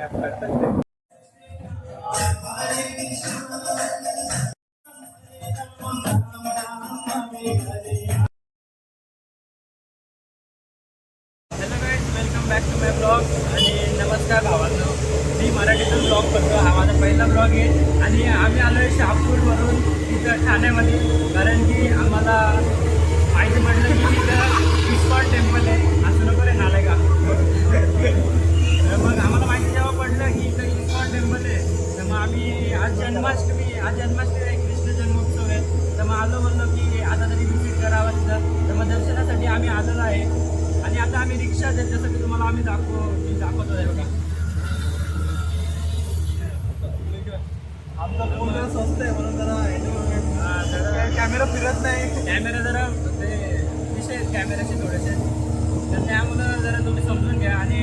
Welcome back to my blog आणि नमस्कार भावांनो. मी मराठीतून ब्लॉग करतो. हा माझा पहिला ब्लॉग आहे आणि आम्ही आलो आहे शहापूरवरून इथं ठाण्यामध्ये, कारण की आम्हाला माहिती पडलं की इथं इस्कॉन टेम्पल आहे. असं नको रे नालाय का. तर मग आम्हाला माहिती जेव्हा पडलं की इथं इस्कॉन टेम्पल आहे, तर मग आम्ही आज जन्माष्टमी आहे, कृष्ण जन्मोत्सव आहे. तर मग आलो म्हणलो की आता तरी विजिट करावं तिथं. तर मग दर्शनासाठी आम्ही आलेलो आहे आणि आता आम्ही रिक्षा देत, जसं की तुम्हाला आम्ही दाखवतो आहे बघा. आमचा फोन जरा स्वस्त आहे म्हणून जरा कॅमेरा फिरत नाही. कॅमेरा जरा ते विषय आहेत कॅमेऱ्याचे थोडेसे, तर त्यामुळं जरा तुम्ही समजून घ्या. आणि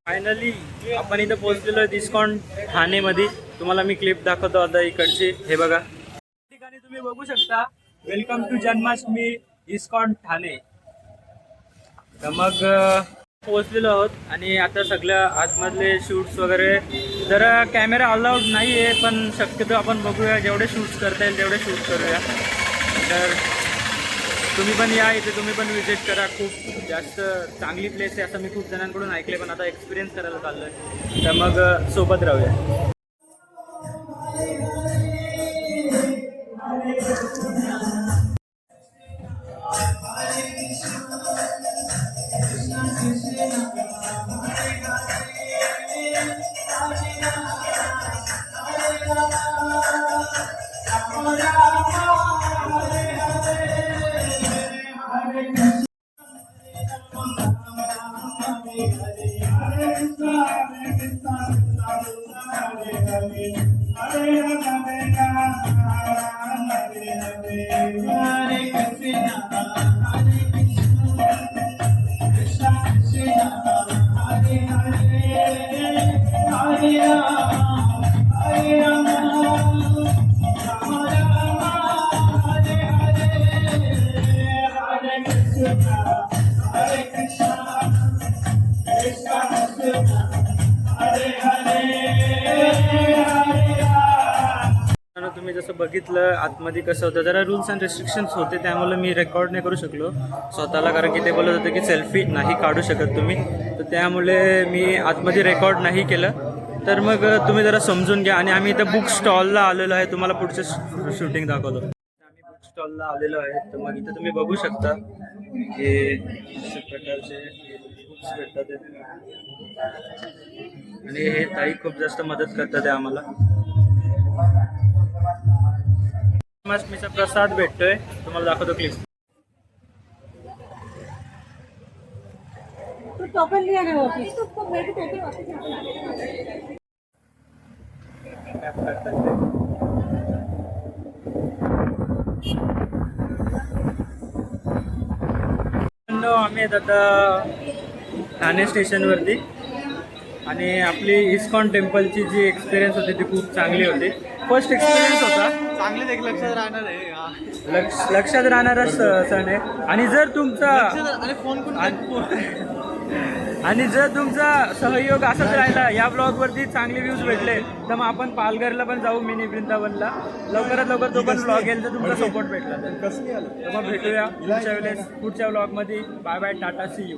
फायनली आपण इथं पोहोचलेलो आहे इस्कॉन ठाणेमध्ये. तुम्हाला मी क्लिप दाखवतो आता इकडची. हे बघा, ठिकाणी तुम्ही बघू शकता, welcome to Janmashtami ISKCON Thane. तर मग पोहोचलेलो आहोत आणि आता सगळ्या आतमधले शूट्स वगैरे, जर कॅमेरा अलाउड नाही आहे, पण शक्यतो आपण बघूया, जेवढे शूट्स करता येईल तेवढे शूट करूया. तर तुम्ही पण या इथे, तुम्ही पण विजिट करा. खूप जास्त चांगली प्लेस आहे असं मी खूप जणांकडून ऐकले, पण आता एक्सपिरियन्स करायला चाललो आहे. तर मग सोबत राहूया. तुम्ही जसं बघितलं आतमध्ये कसं होतं, जरा रूल्स अँड रेस्ट्रिक्शन्स होते, त्यामुळे मी रेकॉर्ड नाही करू शकलो स्वतःला, कारण की ते बोलत होते की सेल्फी नाही काढू शकत तुम्ही. तर त्यामुळे मी आतमध्ये रेकॉर्ड नाही केलं. तर मग तुम्ही जरा समजून घ्या. आणि आम्ही इथं बुक स्टॉलला आलेलो आहे. तुम्हाला पुढचं शूटिंग दाखवतो. आम्ही बुक स्टॉलला आलेलो आहे. तर मग इथं तुम्ही बघू शकता की अशा प्रकारचे बुक्स भेटतात आणि हे ताई खूप जास्त मदत करतात आहे आम्हाला. जन्माष्टमीचा प्रसाद भेटतोय, तुम्हाला दाखवतो क्लिप. टोकन लिया ना वापस. आम्ही आता ठाणे स्टेशनवरती, आणि आपली इस्कॉन टेम्पलची जी एक्सपिरियन्स होती ती खूप चांगली होती. फर्स्ट एक्सपिरियन्स होता. चांगलीच एक लक्षात राहणार आहे. लक्षात राहणारा सण आहे. आणि जर तुमचा आणि जर तुमचा सहयोग असाच राहिला, या ब्लॉगवरती चांगले व्ह्यूज भेटले, तर मग आपण पालघरला पण जाऊ, मिनी वृंदावनला. लवकरात लवकर तो पण ब्लॉग येईल जर तुमचा सपोर्ट भेटला तर. मग भेटूया पुढच्या ब्लॉगमध्ये. Bye bye, tata, see you.